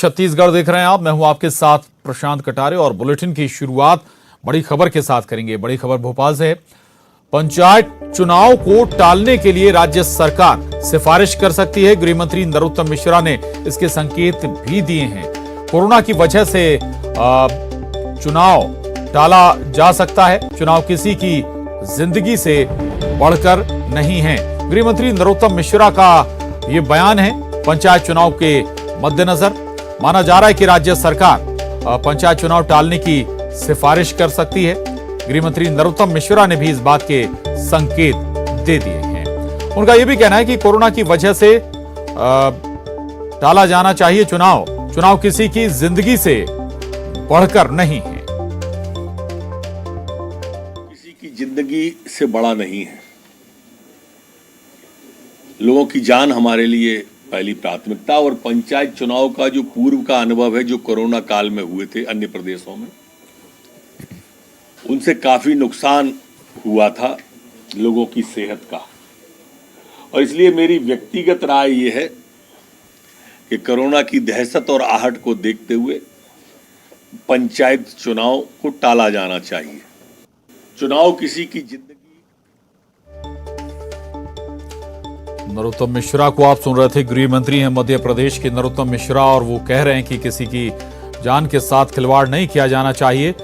छत्तीसगढ़ देख रहे हैं आप। मैं हूं आपके साथ प्रशांत कटारे और बुलेटिन की शुरुआत बड़ी खबर के साथ करेंगे। बड़ी खबर भोपाल से है। पंचायत चुनाव को टालने के लिए राज्य सरकार सिफारिश कर सकती है। गृह मंत्री नरोत्तम मिश्रा ने इसके संकेत भी दिए हैं। कोरोना की वजह से चुनाव टाला जा सकता है। चुनाव किसी की जिंदगी से बढ़कर नहीं है। गृह मंत्री नरोत्तम मिश्रा का यह बयान है। पंचायत चुनाव के मद्देनजर माना जा रहा है कि राज्य सरकार पंचायत चुनाव टालने की सिफारिश कर सकती है। गृह मंत्री नरोत्तम मिश्रा ने भी इस बात के संकेत दे दिए हैं। उनका यह भी कहना है कि कोरोना की वजह से टाला जाना चाहिए चुनाव किसी की जिंदगी से बढ़कर नहीं है। किसी की जिंदगी से बड़ा नहीं है। लोगों की जान हमारे लिए पहली प्राथमिकता। और पंचायत चुनाव का जो पूर्व का अनुभव है, जो कोरोना काल में हुए थे अन्य प्रदेशों में, उनसे काफी नुकसान हुआ था लोगों की सेहत का। और इसलिए मेरी व्यक्तिगत राय यह है कि कोरोना की दहशत और आहट को देखते हुए पंचायत चुनाव को टाला जाना चाहिए। चुनाव किसी की जिंदगी। नरोत्तम मिश्रा को आप सुन रहे थे। गृह मंत्री हैं मध्य प्रदेश के नरोत्तम मिश्रा, और वो कह रहे हैं कि किसी की जान के साथ खिलवाड़ नहीं किया जाना चाहिए।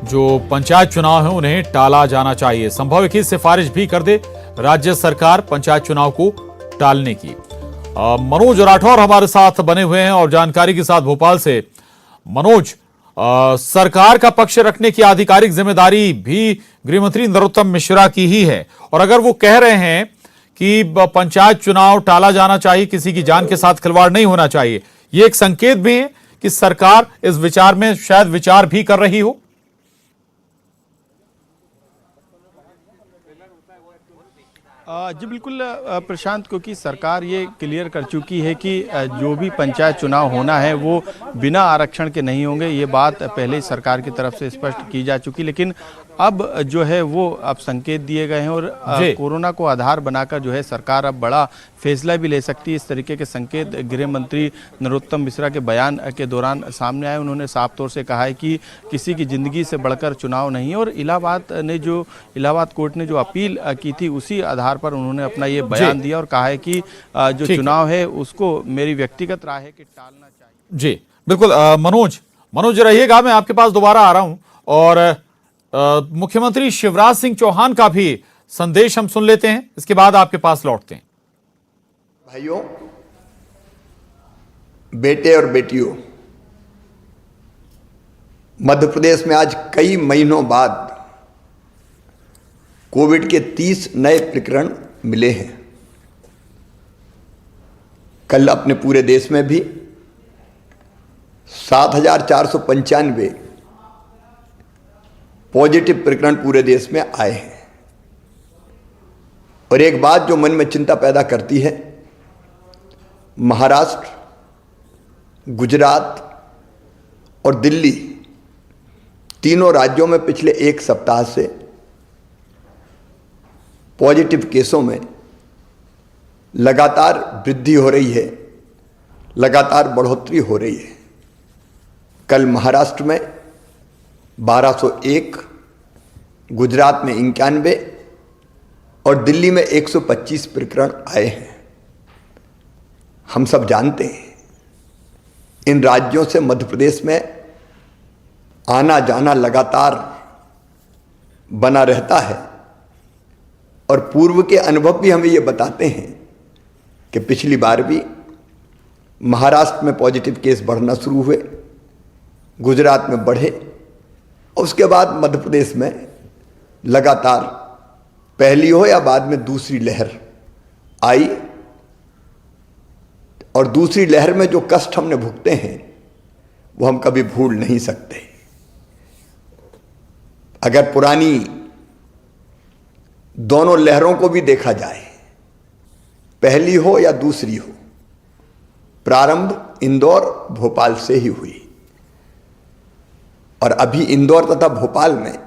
जो पंचायत चुनाव है उन्हें टाला जाना चाहिए। संभव है कि सिफारिश भी कर दे राज्य सरकार पंचायत चुनाव को टालने की। मनोज राठौर हमारे साथ बने हुए हैं और जानकारी के साथ भोपाल से। मनोज, सरकार का पक्ष रखने की आधिकारिक जिम्मेदारी भी गृह मंत्री नरोत्तम मिश्रा की ही है, और अगर वो कह रहे हैं कि पंचायत चुनाव टाला जाना चाहिए, किसी की जान के साथ खिलवाड़ नहीं होना चाहिए, ये एक संकेत भी है कि सरकार इस विचार में शायद विचार भी कर रही हो। जी बिल्कुल प्रशांत, क्योंकि सरकार ये क्लियर कर चुकी है कि जो भी पंचायत चुनाव होना है वो बिना आरक्षण के नहीं होंगे। ये बात पहले ही सरकार की तरफ से स्पष्ट की जा चुकी, लेकिन अब जो है वो अब संकेत दिए गए हैं और कोरोना को आधार बनाकर जो है सरकार अब बड़ा फैसला भी ले सकती है। इस तरीके के संकेत गृह मंत्री नरोत्तम मिश्रा के बयान के दौरान सामने आए। उन्होंने साफ तौर से कहा है कि किसी की जिंदगी से बढ़कर चुनाव नहीं है, और इलाहाबाद कोर्ट ने जो अपील की थी उसी आधार पर उन्होंने अपना ये बयान दिया और कहा है कि जो चुनाव है उसको मेरी व्यक्तिगत राय है कि टालना चाहिए। जी बिल्कुल। मनोज रहिएगा, मैं आपके पास दोबारा आ रहा हूं। और मुख्यमंत्री शिवराज सिंह चौहान का भी संदेश हम सुन लेते हैं, इसके बाद आपके पास लौटते हैं। भाइयों, बेटे और बेटियों, मध्य प्रदेश में आज कई महीनों बाद कोविड के 30 नए प्रकरण मिले हैं। कल अपने पूरे देश में भी 7,495 पॉजिटिव प्रकरण पूरे देश में आए हैं। और एक बात जो मन में चिंता पैदा करती है, महाराष्ट्र, गुजरात और दिल्ली तीनों राज्यों में पिछले एक सप्ताह से पॉजिटिव केसों में लगातार वृद्धि हो रही है, लगातार बढ़ोतरी हो रही है। कल महाराष्ट्र में 1201, गुजरात में 91 और दिल्ली में 125 प्रकरण आए हैं। हम सब जानते हैं इन राज्यों से मध्य प्रदेश में आना जाना लगातार बना रहता है, और पूर्व के अनुभव भी हमें ये बताते हैं कि पिछली बार भी महाराष्ट्र में पॉजिटिव केस बढ़ना शुरू हुए, गुजरात में बढ़े, और उसके बाद मध्य प्रदेश में लगातार पहली हो या बाद में दूसरी लहर आई। और दूसरी लहर में जो कष्ट हमने भुगते हैं वो हम कभी भूल नहीं सकते। अगर पुरानी दोनों लहरों को भी देखा जाए, पहली हो या दूसरी हो, प्रारंभ इंदौर भोपाल से ही हुई। और अभी इंदौर तथा भोपाल में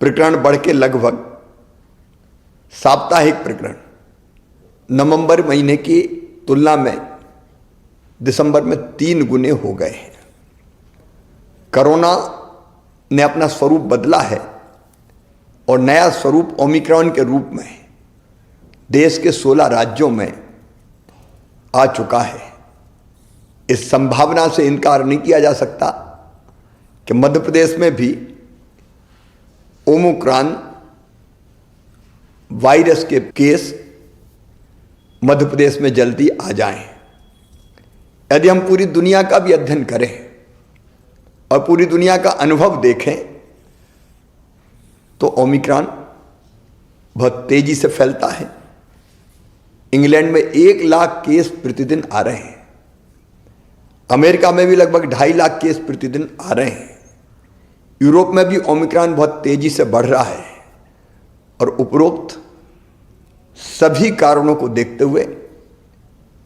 प्रकरण बढ़ के लगभग साप्ताहिक प्रकरण नवंबर महीने की तुलना में दिसंबर में 3 गुने हो गए हैं। कोरोना ने अपना स्वरूप बदला है और नया स्वरूप ओमिक्रॉन के रूप में देश के 16 राज्यों में आ चुका है। इस संभावना से इनकार नहीं किया जा सकता कि मध्य प्रदेश में भी ओमिक्रॉन वायरस के केस मध्य प्रदेश में जल्दी आ जाएं। यदि हम पूरी दुनिया का भी अध्ययन करें और पूरी दुनिया का अनुभव देखें तो ओमिक्रॉन बहुत तेजी से फैलता है। इंग्लैंड में 1 लाख केस प्रतिदिन आ रहे हैं। अमेरिका में भी लगभग 2.5 लाख केस प्रतिदिन आ रहे हैं। यूरोप में भी ओमिक्रॉन बहुत तेजी से बढ़ रहा है और उपरोक्त सभी कारणों को देखते हुए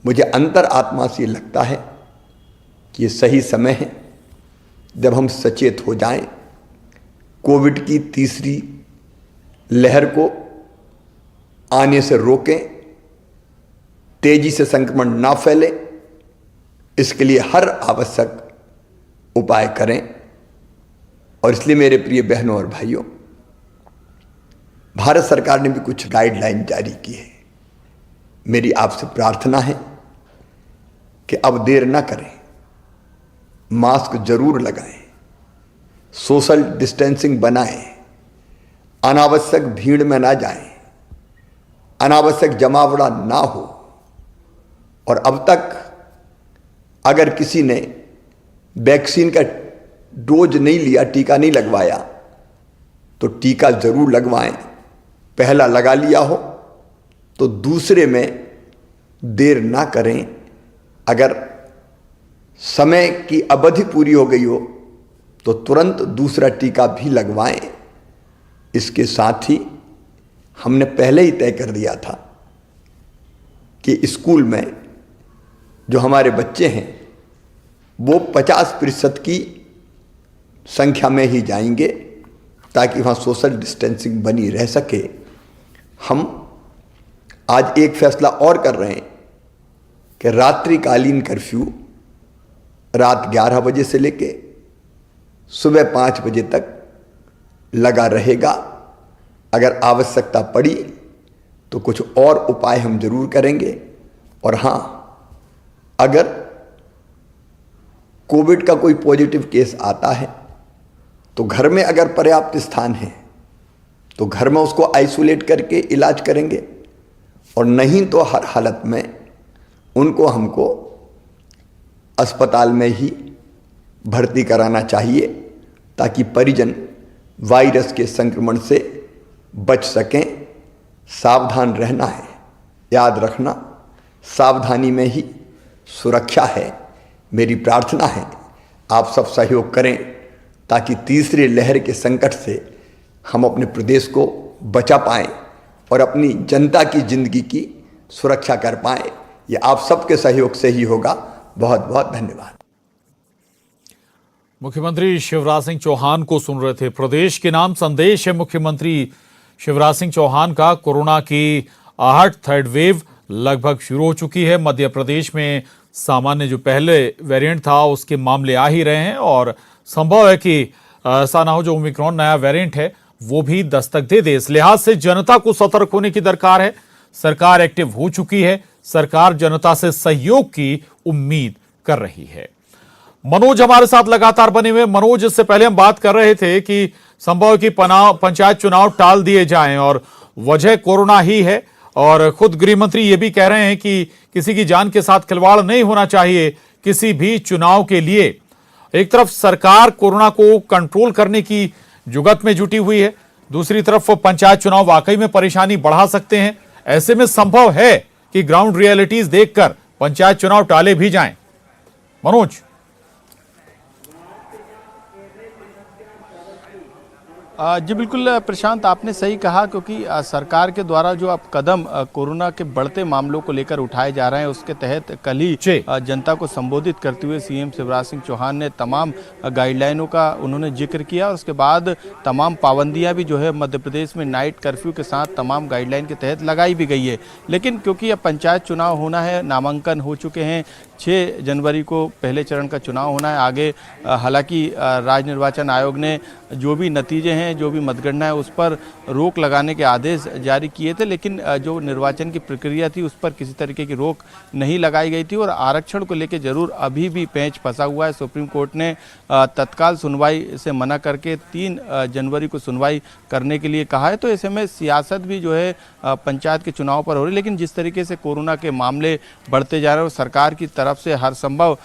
मुझे अंतरात्मा से लगता है कि ये सही समय है जब हम सचेत हो जाएं, कोविड की तीसरी लहर को आने से रोकें, तेजी से संक्रमण ना फैले, इसके लिए हर आवश्यक उपाय करें। और इसलिए मेरे प्रिय बहनों और भाइयों, भारत सरकार ने भी कुछ गाइडलाइन जारी की है। मेरी आपसे प्रार्थना है कि अब देर ना करें, मास्क जरूर लगाएं, सोशल डिस्टेंसिंग बनाएं, अनावश्यक भीड़ में ना जाएं, अनावश्यक जमावड़ा ना हो। और अब तक अगर किसी ने वैक्सीन का डोज नहीं लिया, टीका नहीं लगवाया, तो टीका जरूर लगवाएं। पहला लगा लिया हो तो दूसरे में देर ना करें। अगर समय की अवधि पूरी हो गई हो तो तुरंत दूसरा टीका भी लगवाएं। इसके साथ ही हमने पहले ही तय कर दिया था कि स्कूल में जो हमारे बच्चे हैं वो 50% की संख्या में ही जाएंगे ताकि वहाँ सोशल डिस्टेंसिंग बनी रह सके। हम आज एक फैसला और कर रहे हैं कि रात्रिकालीन कर्फ्यू रात 11 बजे से लेके सुबह 5 बजे तक लगा रहेगा। अगर आवश्यकता पड़ी तो कुछ और उपाय हम जरूर करेंगे। और हाँ, अगर कोविड का कोई पॉजिटिव केस आता है तो घर में अगर पर्याप्त स्थान है तो घर में उसको आइसोलेट करके इलाज करेंगे, और नहीं तो हर हालत में उनको हमको अस्पताल में ही भर्ती कराना चाहिए ताकि परिजन वायरस के संक्रमण से बच सकें। सावधान रहना है, याद रखना सावधानी में ही सुरक्षा है। मेरी प्रार्थना है आप सब सहयोग करें ताकि तीसरी लहर के संकट से हम अपने प्रदेश को बचा पाएं और अपनी जनता की जिंदगी की सुरक्षा कर पाएं। ये आप सबके सहयोग से ही होगा। बहुत बहुत धन्यवाद। मुख्यमंत्री शिवराज सिंह चौहान को सुन रहे थे। प्रदेश के नाम संदेश है मुख्यमंत्री शिवराज सिंह चौहान का। कोरोना की आहट थर्ड वेव लगभग शुरू हो चुकी है। मध्य प्रदेश में सामान्य जो पहले वेरिएंट था उसके मामले आ ही रहे हैं और संभव है कि ऐसा ना हो जो ओमिक्रॉन नया वेरिएंट है वो भी दस्तक दे दे। इस लिहाज से जनता को सतर्क होने की दरकार है। सरकार एक्टिव हो चुकी है। सरकार जनता से सहयोग की उम्मीद कर रही है। मनोज हमारे साथ लगातार बने हुए। मनोज, इससे पहले हम बात कर रहे थे कि संभव है कि पंचायत चुनाव टाल दिए जाएं और वजह कोरोना ही है, और खुद गृह मंत्री ये भी कह रहे हैं कि किसी की जान के साथ खिलवाड़ नहीं होना चाहिए किसी भी चुनाव के लिए। एक तरफ सरकार कोरोना को कंट्रोल करने की जुगत में जुटी हुई है, दूसरी तरफ पंचायत चुनाव वाकई में परेशानी बढ़ा सकते हैं। ऐसे में संभव है कि ग्राउंड रियलिटीज देखकर पंचायत चुनाव टाले भी जाएं। मनोज, जी बिल्कुल प्रशांत, आपने सही कहा क्योंकि सरकार के द्वारा जो अब कदम कोरोना के बढ़ते मामलों को लेकर उठाए जा रहे हैं उसके तहत कल ही जनता को संबोधित करते हुए सीएम शिवराज सिंह चौहान ने तमाम गाइडलाइनों का उन्होंने जिक्र किया। उसके बाद तमाम पाबंदियां भी जो है मध्य प्रदेश में नाइट कर्फ्यू के साथ तमाम गाइडलाइन के तहत लगाई भी गई है। लेकिन क्योंकि अब पंचायत चुनाव होना है, नामांकन हो चुके हैं, 6 जनवरी को पहले चरण का चुनाव होना है। आगे हालांकि राज्य निर्वाचन आयोग ने जो भी नतीजे हैं, जो भी मतगणना है उस पर रोक लगाने के आदेश जारी किए थे, लेकिन जो निर्वाचन की प्रक्रिया थी उस पर किसी तरीके की रोक नहीं लगाई गई थी और आरक्षण को लेकर जरूर अभी भी पेंच फंसा हुआ है। सुप्रीम कोर्ट ने तत्काल सुनवाई से मना करके 3 जनवरी को सुनवाई करने के लिए कहा है। तो ऐसे में सियासत भी जो है पंचायत के चुनाव पर हो रही है, लेकिन जिस तरीके से कोरोना के मामले बढ़ते जा रहे हैं और सरकार की तरफ से हर संभव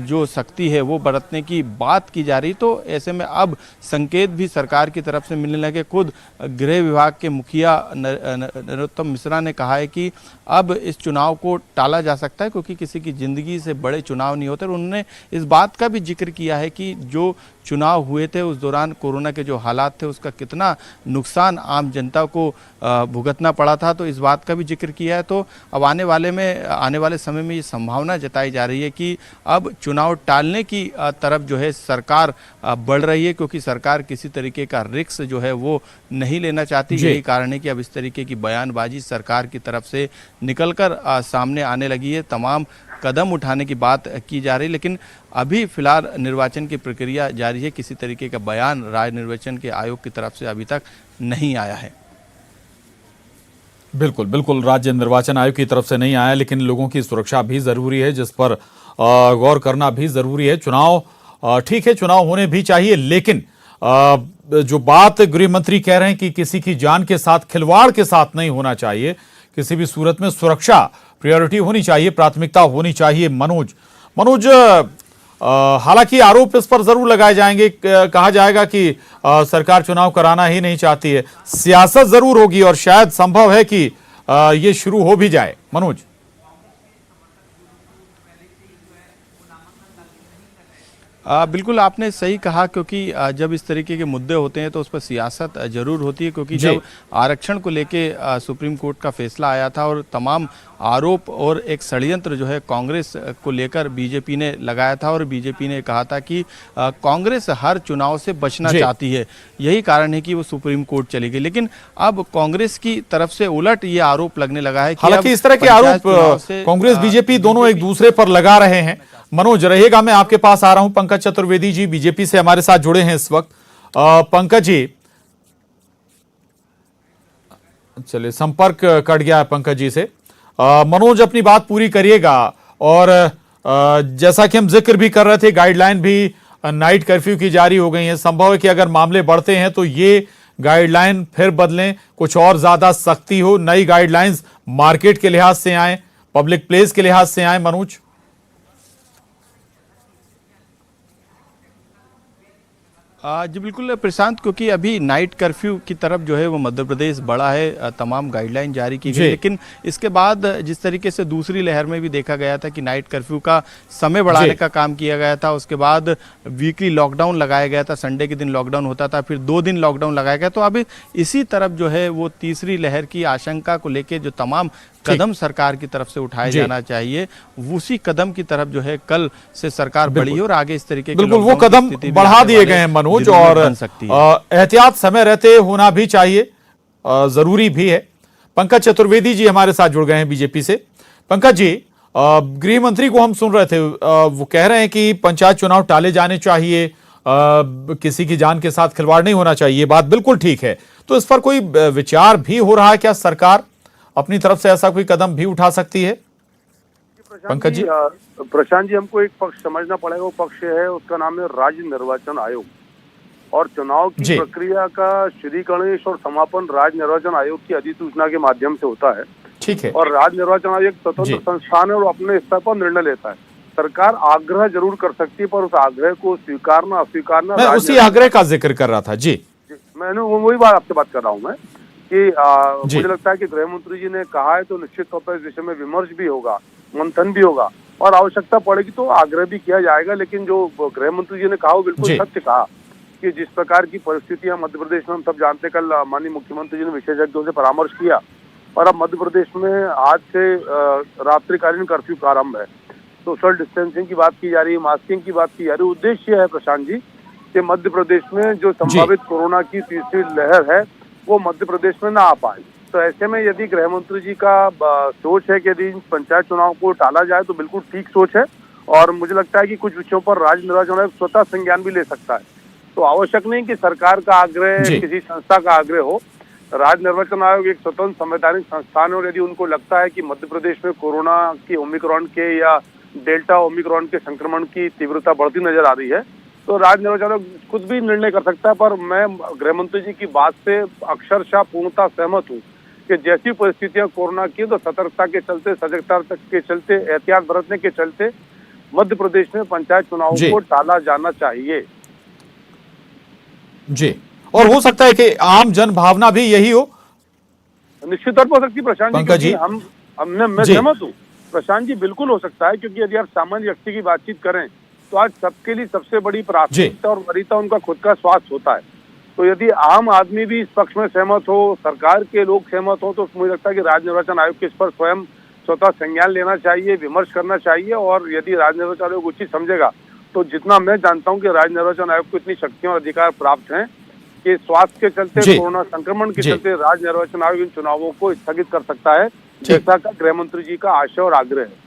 जो सख्ती है वो बरतने की बात की जा रही, तो ऐसे में अब संकेत भी सरकार की तरफ से मिलने लगे। खुद गृह विभाग के मुखिया नरोत्तम मिश्रा ने कहा है कि अब इस चुनाव को टाला जा सकता है क्योंकि किसी की जिंदगी से बड़े चुनाव नहीं होते। और उन्होंने इस बात का भी जिक्र किया है कि जो चुनाव हुए थे उस दौरान कोरोना के जो हालात थे उसका कितना नुकसान आम जनता को भुगतना पड़ा था, तो इस बात का भी जिक्र किया है। तो अब आने वाले समय में ये संभावना जताई जा रही है कि अब चुनाव टालने की तरफ जो है सरकार बढ़ रही है क्योंकि सरकार किसी तरीके का रिस्क जो है वो नहीं लेना चाहती। यही कारण है कि अब इस तरीके की बयानबाजी सरकार की तरफ से निकलकर सामने आने लगी है, तमाम कदम उठाने की बात की जा रही है। लेकिन अभी फिलहाल निर्वाचन की प्रक्रिया जारी है, किसी तरीके का बयान राज्य निर्वाचन के आयोग की तरफ से अभी तक नहीं आया है। बिल्कुल बिल्कुल, राज्य निर्वाचन आयोग की तरफ से नहीं आया, लेकिन लोगों की सुरक्षा भी जरूरी है जिस पर गौर करना भी जरूरी है। चुनाव ठीक है, चुनाव होने भी चाहिए, लेकिन जो बात गृह मंत्री कह रहे हैं कि किसी की जान के साथ खिलवाड़ के साथ नहीं होना चाहिए, किसी भी सूरत में सुरक्षा प्रायोरिटी होनी चाहिए, प्राथमिकता होनी चाहिए। मनोज, हालांकि आरोप इस पर जरूर लगाए जाएंगे, कहा जाएगा कि सरकार चुनाव कराना ही नहीं चाहती है, सियासत जरूर होगी और शायद संभव है कि ये शुरू हो भी जाए। मनोज, बिल्कुल आपने सही कहा क्योंकि जब इस तरीके के मुद्दे होते हैं तो उस पर सियासत जरूर होती है क्योंकि जब आरक्षण को लेके सुप्रीम कोर्ट का फैसला आया था और तमाम आरोप और एक षड्यंत्र जो है कांग्रेस को लेकर बीजेपी ने लगाया था और बीजेपी ने कहा था कि कांग्रेस हर चुनाव से बचना चाहती है, यही कारण है कि वो सुप्रीम कोर्ट चली गई। लेकिन अब कांग्रेस की तरफ से उलट ये आरोप लगने लगा है कि हालांकि इस तरह के आरोप कांग्रेस बीजेपी दोनों एक दूसरे पर लगा रहे हैं। मनोज रहेगा, मैं आपके पास आ रहा हूं। पंकज चतुर्वेदी जी बीजेपी से हमारे साथ जुड़े हैं इस वक्त। पंकज जी, चलिए संपर्क कट गया है पंकज जी से। मनोज अपनी बात पूरी करिएगा। और जैसा कि हम जिक्र भी कर रहे थे, गाइडलाइन भी नाइट कर्फ्यू की जारी हो गई है। संभव है कि अगर मामले बढ़ते हैं तो ये गाइडलाइन फिर बदलें, कुछ और ज्यादा सख्ती हो, नई गाइडलाइंस मार्केट के लिहाज से आए, पब्लिक प्लेस के लिहाज से आए। मनोज, जी बिल्कुल प्रशांत, क्योंकि अभी नाइट कर्फ्यू की तरफ जो है वो मध्य प्रदेश बढ़ा है, तमाम गाइडलाइन जारी की गई, लेकिन इसके बाद जिस तरीके से दूसरी लहर में भी देखा गया था कि नाइट कर्फ्यू का समय बढ़ाने का काम किया गया था, उसके बाद वीकली लॉकडाउन लगाया गया था, संडे के दिन लॉकडाउन होता था, फिर 2 दिन लॉकडाउन लगाया गया। तो अब इसी तरफ जो है वो तीसरी लहर की आशंका को लेकर जो तमाम कदम सरकार की तरफ से उठाए जाना चाहिए, उसी कदम की तरफ जो है कल से सरकार बढ़ी और आगे इस तरीके बिल्कुल वो कदम बढ़ा दिए गए हैं मनोज, और एहतियात समय रहते होना भी चाहिए, जरूरी भी है। पंकज चतुर्वेदी जी हमारे साथ जुड़ गए हैं बीजेपी से। पंकज जी, गृह मंत्री को हम सुन रहे थे, वो कह रहे हैं कि पंचायत चुनाव टाले जाने चाहिए, किसी की जान के साथ खिलवाड़ नहीं होना चाहिए, बात बिल्कुल ठीक है। तो इस पर कोई विचार भी हो रहा है क्या? सरकार अपनी तरफ से ऐसा कोई कदम भी उठा सकती है? पंकज जी, प्रशांत जी, हमको एक पक्ष समझना पड़ेगा, वो पक्ष है उसका नाम है राज्य निर्वाचन आयोग, और चुनाव की प्रक्रिया का श्री गणेश और समापन राज्य निर्वाचन आयोग की अधिसूचना के माध्यम से होता है। ठीक है। और राज्य निर्वाचन आयोग एक स्वतंत्र संस्थान है और अपने स्तर पर निर्णय लेता है। सरकार आग्रह जरूर कर सकती है, पर उस आग्रह को स्वीकारना अस्वीकारना, मैं उसी आग्रह का जिक्र कर रहा था। जी, मैंने वही बात आपसे बात कर रहा हूँ मैं कि मुझे लगता है कि गृह मंत्री जी ने कहा है तो निश्चित तौर पर इस विषय में विमर्श भी होगा, मंथन भी होगा और आवश्यकता पड़ेगी तो आग्रह भी किया जाएगा। लेकिन जो गृह मंत्री जी ने कहा वो बिल्कुल सत्य कहा कि जिस प्रकार की परिस्थितियां मध्य प्रदेश में हम सब जानते हैं, कल माननीय मुख्यमंत्री जी ने विशेषज्ञों से परामर्श किया और अब मध्य प्रदेश में आज से रात्रिकालीन कर्फ्यू प्रारंभ है। सोशल डिस्टेंसिंग की बात की जा रही है, मास्किंग की बात की जा रही है। उद्देश्य है प्रशांत जी कि मध्य प्रदेश में जो संभावित कोरोना की तीसरी लहर है वो मध्य प्रदेश में ना आ पाए। तो ऐसे में यदि गृह मंत्री जी का सोच है कि यदि पंचायत चुनाव को टाला जाए तो बिल्कुल ठीक सोच है और मुझे लगता है कि कुछ विषयों पर राज्य निर्वाचन आयोग स्वतः संज्ञान भी ले सकता है। तो आवश्यक नहीं कि सरकार का आग्रह, किसी संस्था का आग्रह हो। राज्य निर्वाचन आयोग एक स्वतंत्र संवैधानिक संस्थान है और यदि उनको लगता है कि मध्य प्रदेश में कोरोना की ओमिक्रॉन के या डेल्टा ओमिक्रॉन के संक्रमण की तीव्रता बढ़ती नजर आ रही है तो राज्य निर्वाचन आयोग खुद भी निर्णय कर सकता है। पर मैं गृह मंत्री जी की बात से अक्षरशः पूर्णतः सहमत हूँ कि जैसी परिस्थितियां कोरोना की तो सतर्कता के चलते, सजगता के चलते, एहतियात बरतने के चलते मध्य प्रदेश में पंचायत चुनाव को टाला जाना चाहिए। जी, और हो सकता है कि आम जन भावना भी यही हो। निश्चित तौर पर हो सकती है प्रशांत जी, पंकज जी, मैं सहमत हूँ प्रशांत जी, बिल्कुल हो सकता है। क्योंकि यदि आप सामान्य व्यक्ति की बातचीत करें तो आज सबके लिए सबसे बड़ी प्राथमिकता और वरीयता उनका खुद का स्वास्थ्य होता है। तो यदि आम आदमी भी इस पक्ष में सहमत हो, सरकार के लोग सहमत हो, तो मुझे लगता है कि राज्य निर्वाचन आयोग के इस पर स्वयं स्वतः संज्ञान लेना चाहिए, विमर्श करना चाहिए। और यदि राज्य निर्वाचन आयोग उचित समझेगा तो जितना मैं जानता हूं कि राज्य निर्वाचन आयोग को इतनी शक्तियां और अधिकार प्राप्त हैं कि स्वास्थ्य के चलते, कोरोना संक्रमण के चलते राज्य निर्वाचन आयोग इन चुनावों को स्थगित कर सकता है, जैसा का गृह मंत्री जी का आशय और आग्रह है।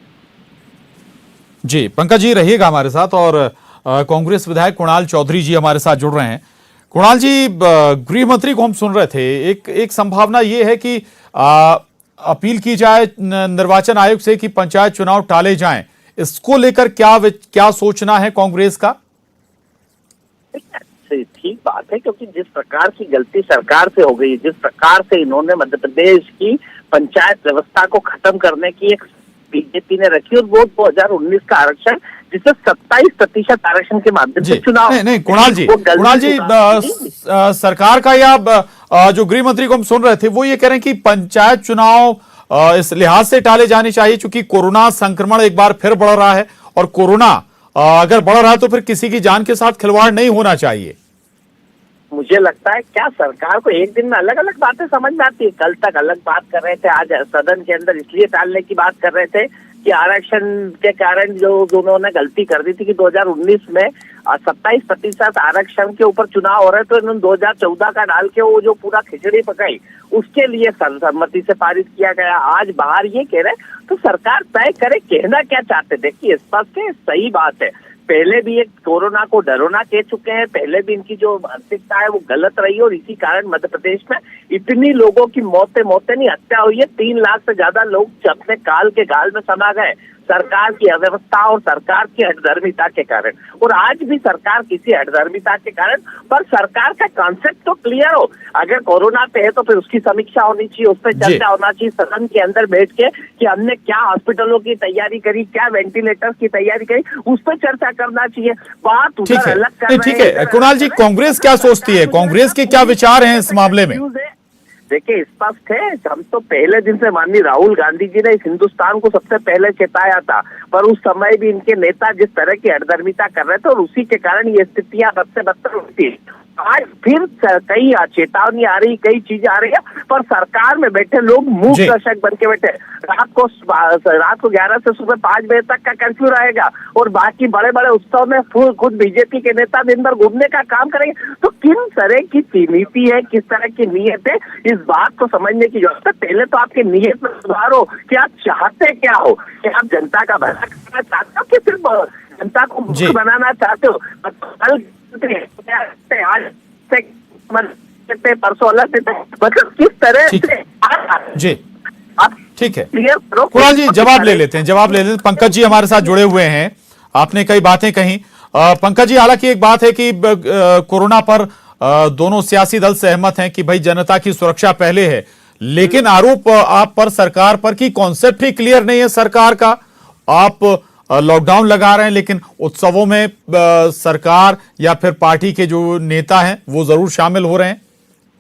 जी, पंकज जी रहिएगा हमारे साथ। और कांग्रेस विधायक कुणाल चौधरी जी हमारे साथ जुड़ रहे हैं। कुणाल जी, गृह मंत्री को हम सुन रहे थे, एक संभावना ये है कि अपील की जाए निर्वाचन आयोग से कि पंचायत चुनाव टाले जाएं। इसको लेकर क्या सोचना है कांग्रेस का? ठीक बात है, क्योंकि जिस प्रकार की गलती सरकार से हो गई, जिस प्रकार से इन्होंने मध्य प्रदेश की पंचायत व्यवस्था को खत्म करने की एक बीजेपी ने रखी, और वो 2019 का आरक्षण जिसे 27% आरक्षण के माध्यम से चुनाव। नहीं कुणाल जी, सरकार का या जो गृह मंत्री को हम सुन रहे थे वो ये कह रहे हैं कि पंचायत चुनाव इस लिहाज से टाले जाने चाहिए क्योंकि कोरोना संक्रमण एक बार फिर बढ़ रहा है और कोरोना अगर बढ़ रहा है तो फिर किसी की जान के साथ खिलवाड़ नहीं होना चाहिए। मुझे लगता है क्या सरकार को एक दिन में अलग अलग बातें समझ में आती है। कल तक अलग बात कर रहे थे, आज सदन के अंदर इसलिए टालने की बात कर रहे थे कि आरक्षण के कारण जो उन्होंने गलती कर दी थी कि 2019 में 27% आरक्षण के ऊपर चुनाव हो रहे, तो इन्होंने 2014 का डाल के वो जो पूरा खिचड़ी पकाई उसके लिए सर्वसम्मति से पारित किया गया। आज बाहर ये कह रहे, तो सरकार तय करे कहना क्या चाहते। देखिए स्पष्ट है, सही बात है, पहले भी एक कोरोना को डरोना कह चुके हैं, पहले भी इनकी जो मानसिकता है वो गलत रही और इसी कारण मध्य प्रदेश में इतनी लोगों की मौतें नहीं, हत्या हुई है। 3 लाख से ज्यादा लोग अपने काल के गाल में समा गए सरकार की अव्यवस्था और सरकार की हठधर्मिता के कारण। और आज भी सरकार किसी हठधर्मिता के कारण, पर सरकार का कॉन्सेप्ट तो क्लियर हो। अगर कोरोना पे है तो फिर उसकी समीक्षा होनी चाहिए, उस पर चर्चा होना चाहिए सदन के अंदर बैठ के कि हमने क्या हॉस्पिटलों की तैयारी करी, क्या वेंटिलेटर्स की तैयारी करी, उस पर चर्चा करना चाहिए। बात उधर अलग कर रहे हैं। ठीक है कुणाल जी, कांग्रेस क्या सोचती है, कांग्रेस के क्या विचार हैं इस मामले में? देखिए स्पष्ट है, हम तो पहले दिन से माननीय राहुल गांधी जी ने इस हिंदुस्तान को सबसे पहले चेताया था, पर उस समय भी इनके नेता जिस तरह की हठधर्मिता कर रहे थे और उसी के कारण ये स्थितियां बद से बदतर होती। आज फिर कई चेतावनी आ रही, कई चीजें आ रही है, पर सरकार में बैठे लोग मूक दर्शक बन के बैठे। रात को 11 से सुबह 5 बजे तक का कर्फ्यू रहेगा और बाकी बड़े बड़े उत्सव में खुद बीजेपी के नेता दिन भर घूमने का काम करेंगे। तो किन तरह की नीति है, किस तरह की नीयत है, इस बात को समझने की जरूरत है। पहले तो आपके नीयत में सुधार हो कि आप चाहते क्या हो, कि आप जनता का भला करना चाहते हो कि सिर्फ जनता को मुक्त बनाना चाहते हो। आज से परसों अलग मतलब किस तरह से जी ठीक है कुणाल जी, जवाब ले लेते हैं। पंकज जी हमारे साथ जुड़े हुए हैं, आपने कई बातें कही। पंकज जी, हालांकि एक बात है कि कोरोना पर दोनों सियासी दल सहमत हैं कि भाई जनता की सुरक्षा पहले है, लेकिन आरोप आप पर सरकार पर कि कॉन्सेप्ट ही क्लियर नहीं है सरकार का। आप लॉकडाउन लगा रहे हैं लेकिन उत्सवों में सरकार या फिर पार्टी के जो नेता हैं वो जरूर शामिल हो रहे हैं।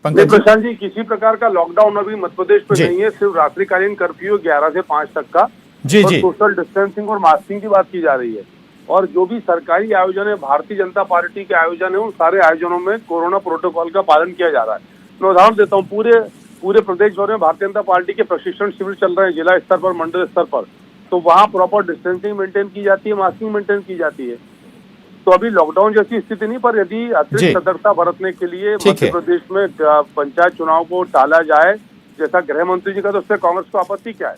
पंकज प्रशांत जी, किसी प्रकार का लॉकडाउन अभी मध्य प्रदेश में नहीं है, सिर्फ रात्रिकालीन कर्फ्यू 11 से 5 तक का। जी सोशल डिस्टेंसिंग और मास्किंग की बात की जा रही है। और जो भी सरकारी आयोजन है, भारतीय जनता पार्टी के आयोजन है, उन सारे आयोजनों में कोरोना प्रोटोकॉल का पालन किया जा रहा है। मैं उदाहरण देता हूँ, पूरे प्रदेश भर में भारतीय जनता पार्टी के प्रशिक्षण शिविर चल रहे हैं, जिला स्तर पर, मंडल स्तर पर, तो वहाँ प्रॉपर डिस्टेंसिंग मेंटेन की जाती है, मास्किंग मेंटेन की जाती है। तो अभी लॉकडाउन जैसी स्थिति नहीं, पर यदि अतिरिक्त सतर्कता बरतने के लिए मध्य प्रदेश में पंचायत चुनाव को टाला जाए, जैसा गृह मंत्री जी का, तो उससे कांग्रेस को आपत्ति क्या है?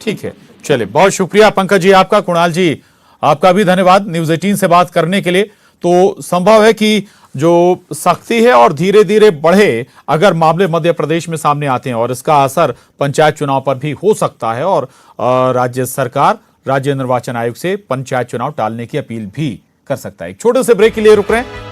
ठीक है, चलिए, बहुत शुक्रिया पंकज जी आपका। कुणाल जी आपका भी धन्यवाद न्यूज़ 18 से बात करने के लिए। तो संभव है कि जो सख्ती है और धीरे धीरे बढ़े, अगर मामले मध्य प्रदेश में सामने आते हैं, और इसका असर पंचायत चुनाव पर भी हो सकता है, और राज्य सरकार राज्य निर्वाचन आयोग से पंचायत चुनाव टालने की अपील भी कर सकता है। एक छोटे से ब्रेक के लिए रुक रहे हैं।